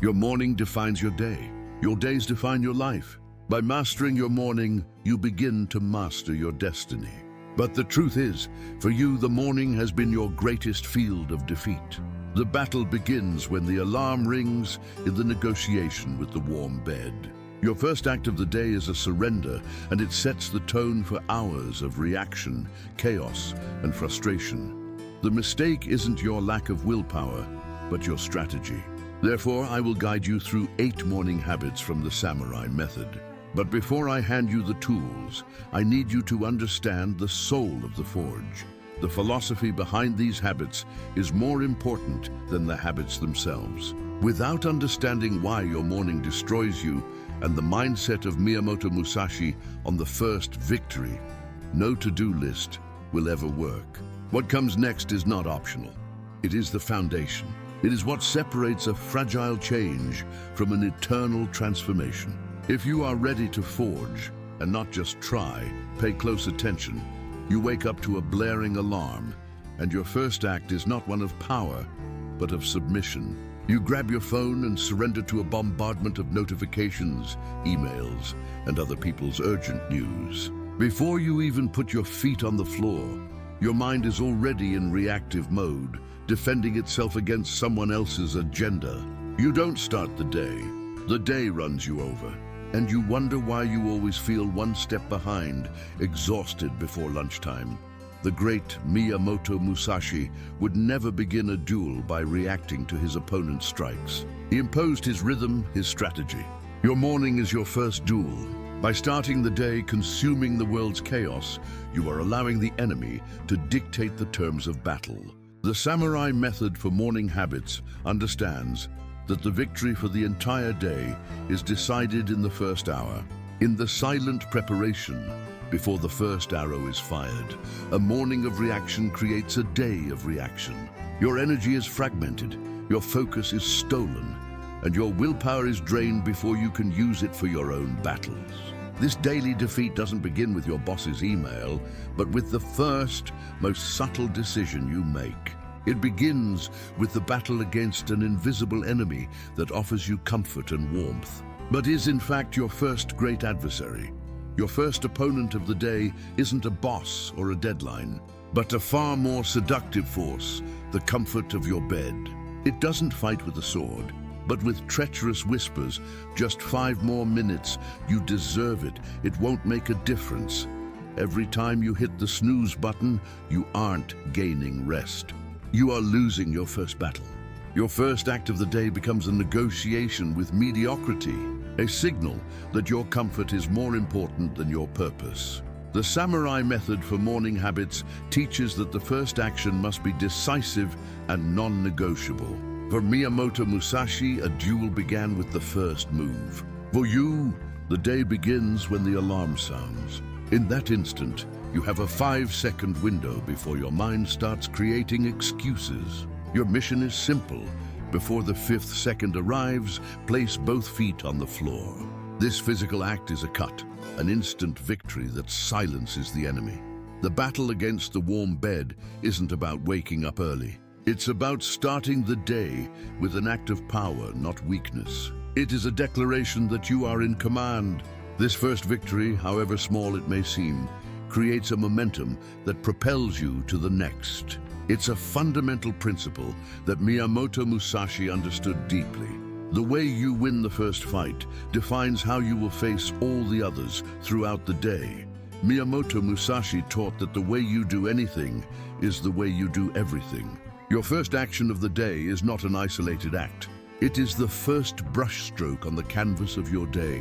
Your morning defines your day. Your days define your life. By mastering your morning, you begin to master your destiny. But the truth is, for you, the morning has been your greatest field of defeat. The battle begins when the alarm rings in the negotiation with the warm bed. Your first act of the day is a surrender, and it sets the tone for hours of reaction, chaos, and frustration. The mistake isn't your lack of willpower, but your strategy. Therefore, I will guide you through 8 morning habits from the samurai method. But before I hand you the tools, I need you to understand the soul of the forge. The philosophy behind these habits is more important than the habits themselves. Without understanding why your morning destroys you and the mindset of Miyamoto Musashi on the first victory, no to-do list will ever work. What comes next is not optional. It is the foundation. It is what separates a fragile change from an eternal transformation. If you are ready to forge, and not just try, pay close attention. You wake up to a blaring alarm, and your first act is not one of power, but of submission. You grab your phone and surrender to a bombardment of notifications, emails, and other people's urgent news. Before you even put your feet on the floor, your mind is already in reactive mode, defending itself against someone else's agenda. You don't start the day runs you over, and you wonder why you always feel one step behind, exhausted before lunchtime. The great Miyamoto Musashi would never begin a duel by reacting to his opponent's strikes. He imposed his rhythm, his strategy. Your morning is your first duel. By starting the day consuming the world's chaos, you are allowing the enemy to dictate the terms of battle. The samurai method for morning habits understands that the victory for the entire day is decided in the first hour, in the silent preparation before the first arrow is fired. A morning of reaction creates a day of reaction. Your energy is fragmented, your focus is stolen, and your willpower is drained before you can use it for your own battles. This daily defeat doesn't begin with your boss's email, but with the first, most subtle decision you make. It begins with the battle against an invisible enemy that offers you comfort and warmth, but is in fact your first great adversary. Your first opponent of the day isn't a boss or a deadline, but a far more seductive force, the comfort of your bed. It doesn't fight with a sword, but with treacherous whispers. Just 5 more minutes, you deserve it. It won't make a difference. Every time you hit the snooze button, you aren't gaining rest. You are losing your first battle. Your first act of the day becomes a negotiation with mediocrity, a signal that your comfort is more important than your purpose. The samurai method for morning habits teaches that the first action must be decisive and non-negotiable. For Miyamoto Musashi, a duel began with the first move. For you, the day begins when the alarm sounds. In that instant, you have a 5-second window before your mind starts creating excuses. Your mission is simple. Before the 5th second arrives, place both feet on the floor. This physical act is a cut, an instant victory that silences the enemy. The battle against the warm bed isn't about waking up early. It's about starting the day with an act of power, not weakness. It is a declaration that you are in command. This first victory, however small it may seem, creates a momentum that propels you to the next. It's a fundamental principle that Miyamoto Musashi understood deeply. The way you win the first fight defines how you will face all the others throughout the day. Miyamoto Musashi taught that the way you do anything is the way you do everything. Your first action of the day is not an isolated act. It is the first brushstroke on the canvas of your day,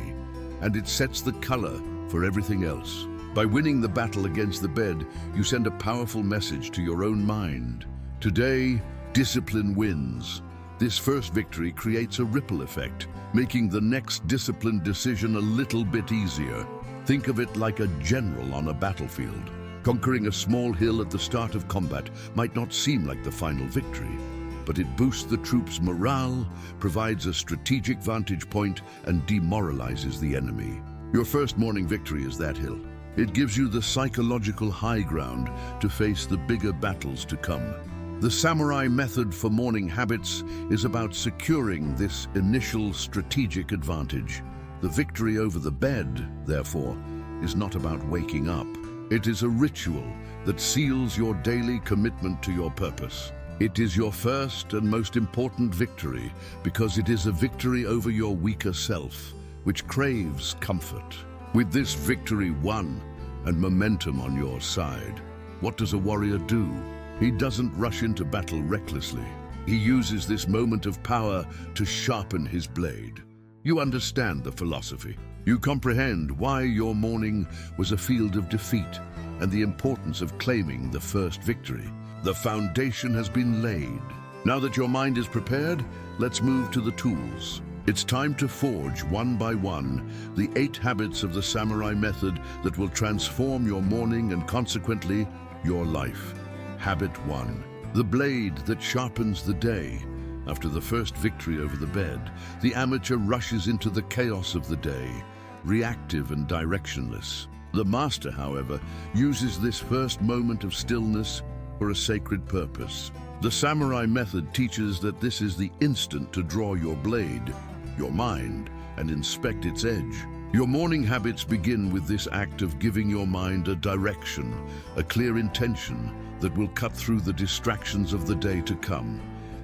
and it sets the color for everything else. By winning the battle against the bed, you send a powerful message to your own mind. Today, discipline wins. This first victory creates a ripple effect, making the next disciplined decision a little bit easier. Think of it like a general on a battlefield. Conquering a small hill at the start of combat might not seem like the final victory, but it boosts the troops' morale, provides a strategic vantage point, and demoralizes the enemy. Your first morning victory is that hill. It gives you the psychological high ground to face the bigger battles to come. The samurai method for morning habits is about securing this initial strategic advantage. The victory over the bed, therefore, is not about waking up. It is a ritual that seals your daily commitment to your purpose. It is your first and most important victory because it is a victory over your weaker self, which craves comfort. With this victory won and momentum on your side, what does a warrior do? He doesn't rush into battle recklessly. He uses this moment of power to sharpen his blade. You understand the philosophy. You comprehend why your morning was a field of defeat and the importance of claiming the first victory. The foundation has been laid. Now that your mind is prepared, let's move to the tools. It's time to forge, one by one, the 8 habits of the samurai method that will transform your morning and consequently, your life. Habit 1. The blade that sharpens the day. After the first victory over the bed, the amateur rushes into the chaos of the day, reactive and directionless. The master, however, uses this first moment of stillness for a sacred purpose. The samurai method teaches that this is the instant to draw your blade, your mind, and inspect its edge. Your morning habits begin with this act of giving your mind a direction, a clear intention that will cut through the distractions of the day to come.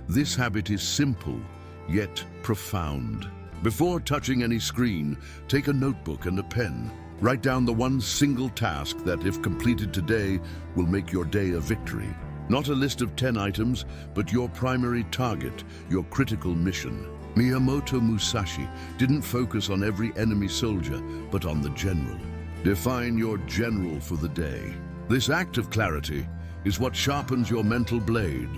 This habit is simple, yet profound. Before touching any screen, take a notebook and a pen. Write down the one single task that, if completed today, will make your day a victory. Not a list of 10 items, but your primary target, your critical mission. Miyamoto Musashi didn't focus on every enemy soldier, but on the general. Define your general for the day. This act of clarity is what sharpens your mental blade.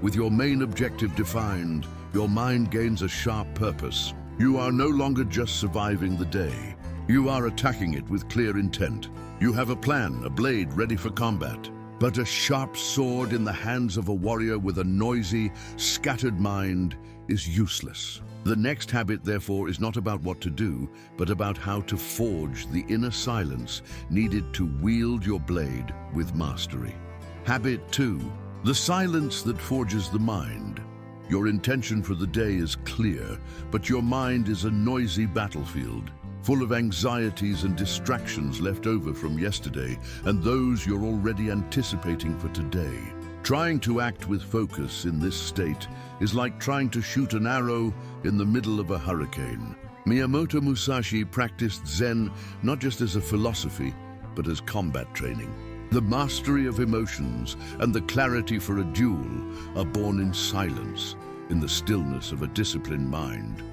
With your main objective defined, your mind gains a sharp purpose. You are no longer just surviving the day. You are attacking it with clear intent. You have a plan, a blade ready for combat. But a sharp sword in the hands of a warrior with a noisy, scattered mind is useless. The next habit, therefore, is not about what to do, but about how to forge the inner silence needed to wield your blade with mastery. Habit 2. The silence that forges the mind. Your intention for the day is clear, but your mind is a noisy battlefield, full of anxieties and distractions left over from yesterday and those you're already anticipating for today. Trying to act with focus in this state is like trying to shoot an arrow in the middle of a hurricane. Miyamoto Musashi practiced Zen not just as a philosophy, but as combat training. The mastery of emotions and the clarity for a duel are born in silence, in the stillness of a disciplined mind.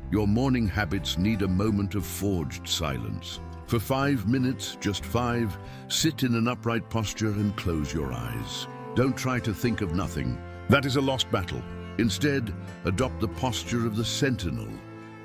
Your morning habits need a moment of forged silence. For 5 minutes, just 5, sit in an upright posture and close your eyes. Don't try to think of nothing. That is a lost battle. Instead, adopt the posture of the sentinel.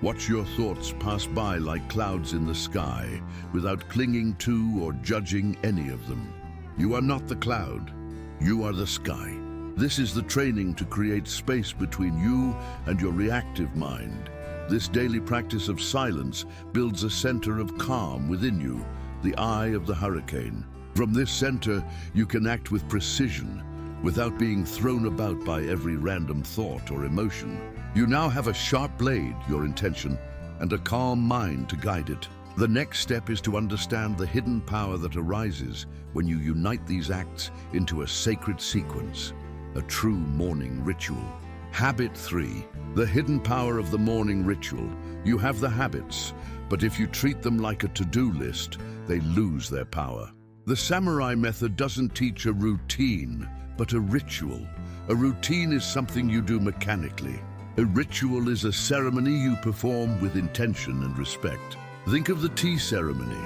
Watch your thoughts pass by like clouds in the sky, without clinging to or judging any of them. You are not the cloud. You are the sky. This is the training to create space between you and your reactive mind. This daily practice of silence builds a center of calm within you, the eye of the hurricane. From this center, you can act with precision, without being thrown about by every random thought or emotion. You now have a sharp blade, your intention, and a calm mind to guide it. The next step is to understand the hidden power that arises when you unite these acts into a sacred sequence, a true morning ritual. Habit 3. The hidden power of the morning ritual. You have the habits, but if you treat them like a to-do list, they lose their power. The samurai method doesn't teach a routine, but a ritual. A routine is something you do mechanically. A ritual is a ceremony you perform with intention and respect. Think of the tea ceremony.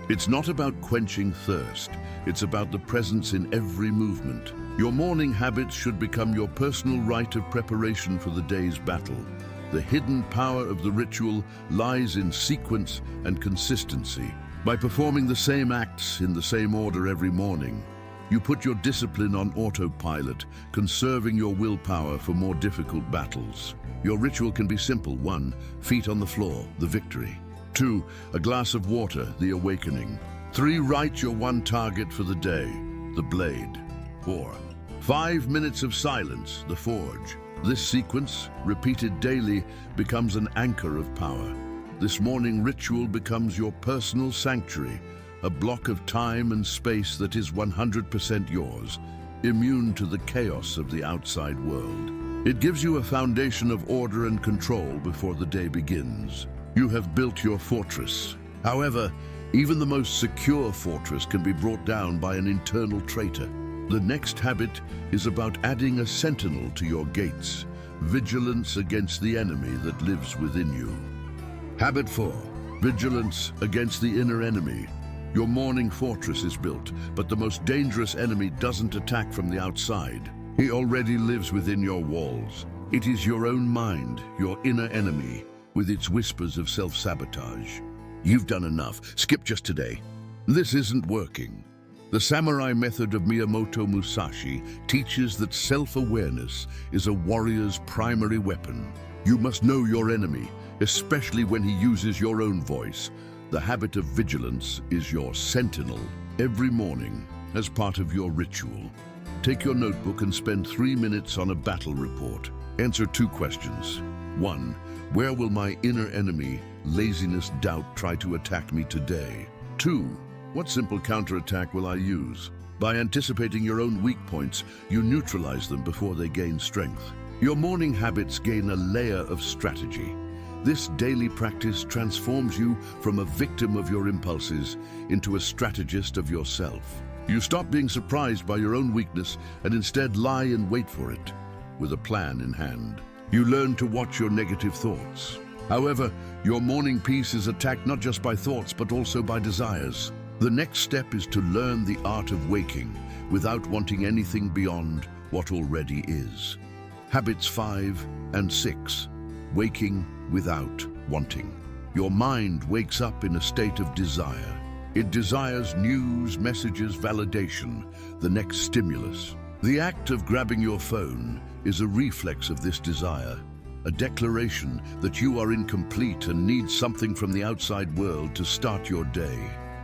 It's not about quenching thirst. It's about the presence in every movement. Your morning habits should become your personal rite of preparation for the day's battle. The hidden power of the ritual lies in sequence and consistency. By performing the same acts in the same order every morning, you put your discipline on autopilot, conserving your willpower for more difficult battles. Your ritual can be simple. 1. Feet on the floor, the victory. 2. A glass of water, the awakening. 3. Write your one target for the day, the blade. 4. 5 minutes of silence, the forge. This sequence, repeated daily, becomes an anchor of power. This morning ritual becomes your personal sanctuary, a block of time and space that is 100% yours, immune to the chaos of the outside world. It gives you a foundation of order and control before the day begins. You have built your fortress. However, even the most secure fortress can be brought down by an internal traitor. The next habit is about adding a sentinel to your gates, vigilance against the enemy that lives within you. Habit 4, vigilance against the inner enemy. Your morning fortress is built, but the most dangerous enemy doesn't attack from the outside. He already lives within your walls. It is your own mind, your inner enemy, with its whispers of self-sabotage. You've done enough. Skip just today. This isn't working. The samurai method of Miyamoto Musashi teaches that self-awareness is a warrior's primary weapon. You must know your enemy, especially when he uses your own voice. The habit of vigilance is your sentinel. Every morning, as part of your ritual, take your notebook and spend 3 minutes on a battle report. Answer 2 questions. 1. Where will my inner enemy, laziness, doubt, try to attack me today? 2. What simple counterattack will I use? By anticipating your own weak points, you neutralize them before they gain strength. Your morning habits gain a layer of strategy. This daily practice transforms you from a victim of your impulses into a strategist of yourself. You stop being surprised by your own weakness and instead lie in wait for it, with a plan in hand. You learn to watch your negative thoughts. However, your morning peace is attacked not just by thoughts but also by desires. The next step is to learn the art of waking without wanting anything beyond what already is. Habits 5 and 6. Waking without wanting. Your mind wakes up in a state of desire. It desires news, messages, validation, the next stimulus. The act of grabbing your phone is a reflex of this desire, a declaration that you are incomplete and need something from the outside world to start your day.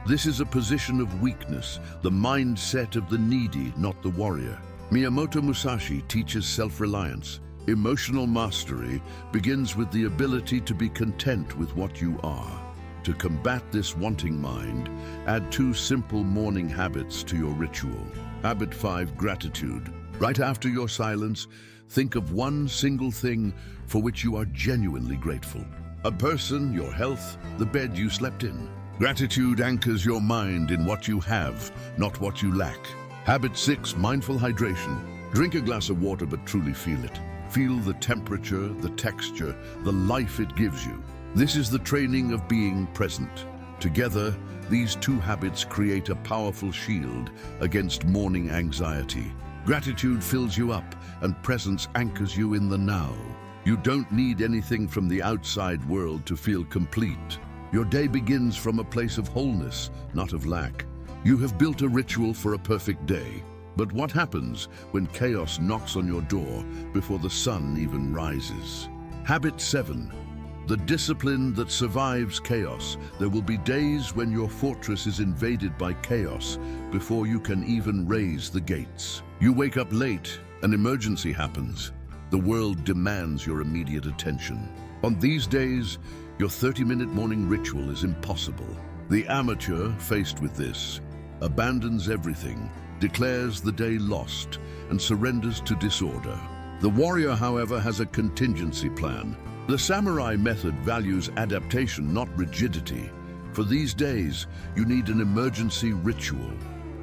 This is a position of weakness, the mindset of the needy, not the warrior. Miyamoto Musashi teaches self-reliance. Emotional mastery begins with the ability to be content with what you are. To combat this wanting mind, add 2 simple morning habits to your ritual. Habit 5, gratitude. Right after your silence, think of one single thing for which you are genuinely grateful. A person, your health, the bed you slept in. Gratitude anchors your mind in what you have, not what you lack. Habit 6, mindful hydration. Drink a glass of water but truly feel it. Feel the temperature, the texture, the life it gives you. This is the training of being present. Together, these 2 habits create a powerful shield against morning anxiety. Gratitude fills you up, and presence anchors you in the now. You don't need anything from the outside world to feel complete. Your day begins from a place of wholeness, not of lack. You have built a ritual for a perfect day. But what happens when chaos knocks on your door before the sun even rises? Habit 7. The discipline that survives chaos. There will be days when your fortress is invaded by chaos before you can even raise the gates. You wake up late, an emergency happens. The world demands your immediate attention. On these days, your 30-minute morning ritual is impossible. The amateur, faced with this, abandons everything, declares the day lost, and surrenders to disorder. The warrior, however, has a contingency plan. The samurai method values adaptation, not rigidity. For these days, you need an emergency ritual,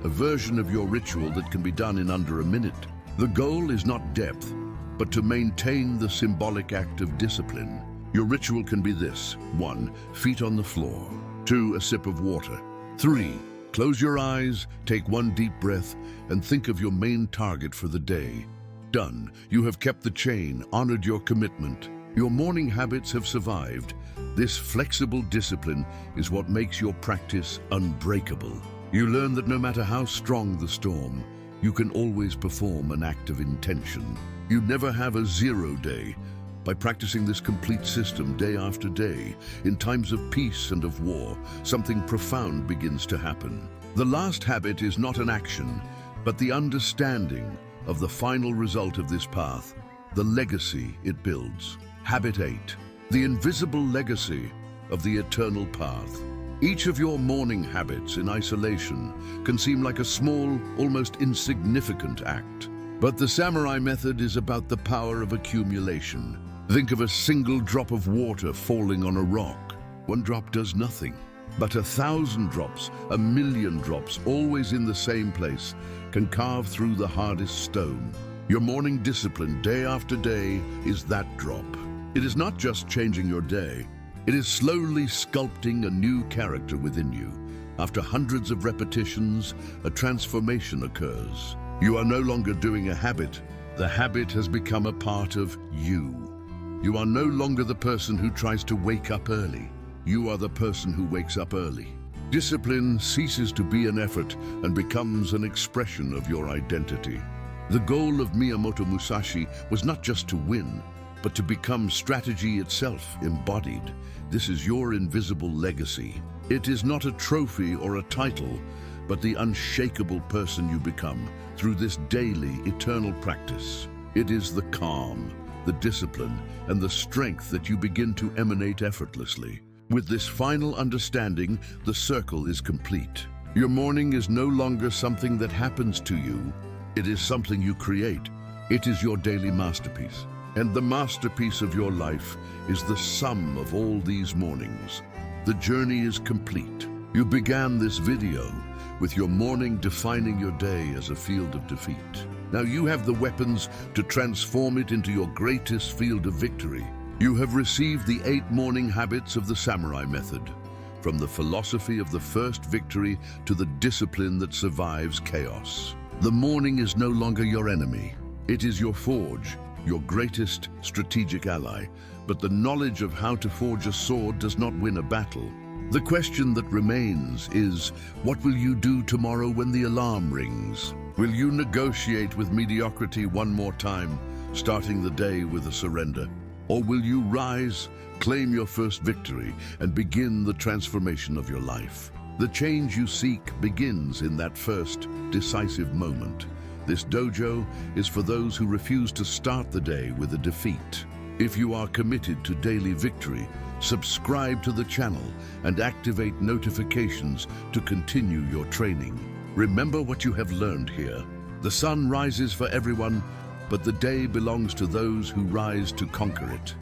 a version of your ritual that can be done in under a minute. The goal is not depth, but to maintain the symbolic act of discipline. Your ritual can be this: 1. Feet on the floor. 2. A sip of water. 3. Close your eyes, take 1 deep breath, and think of your main target for the day. Done. You have kept the chain, honored your commitment. Your morning habits have survived. This flexible discipline is what makes your practice unbreakable. You learn that no matter how strong the storm, you can always perform an act of intention. You never have a 0 day. By practicing this complete system day after day, in times of peace and of war, something profound begins to happen. The last habit is not an action, but the understanding of the final result of this path, the legacy it builds. Habit 8. The invisible legacy of the eternal path. Each of your morning habits in isolation can seem like a small, almost insignificant act. But the samurai method is about the power of accumulation. Think of a single drop of water falling on a rock. One drop does nothing. But 1,000 drops, 1,000,000 drops, always in the same place, can carve through the hardest stone. Your morning discipline, day after day, is that drop. It is not just changing your day. It is slowly sculpting a new character within you. After hundreds of repetitions, a transformation occurs. You are no longer doing a habit. The habit has become a part of you. You are no longer the person who tries to wake up early. You are the person who wakes up early. Discipline ceases to be an effort and becomes an expression of your identity. The goal of Miyamoto Musashi was not just to win, but to become strategy itself embodied. This is your invisible legacy. It is not a trophy or a title, but the unshakable person you become through this daily, eternal practice. It is the calm, the discipline, and the strength that you begin to emanate effortlessly. With this final understanding, the circle is complete. Your morning is no longer something that happens to you. It is something you create. It is your daily masterpiece. And the masterpiece of your life is the sum of all these mornings. The journey is complete. You began this video with your morning defining your day as a field of defeat. Now you have the weapons to transform it into your greatest field of victory. You have received the 8 morning habits of the samurai method, from the philosophy of the first victory to the discipline that survives chaos. The morning is no longer your enemy. It is your forge, your greatest strategic ally. But the knowledge of how to forge a sword does not win a battle. The question that remains is, what will you do tomorrow when the alarm rings? Will you negotiate with mediocrity one more time, starting the day with a surrender? Or will you rise, claim your first victory, and begin the transformation of your life? The change you seek begins in that first, decisive moment. This dojo is for those who refuse to start the day with a defeat. If you are committed to daily victory, subscribe to the channel and activate notifications to continue your training. Remember what you have learned here. The sun rises for everyone, but the day belongs to those who rise to conquer it.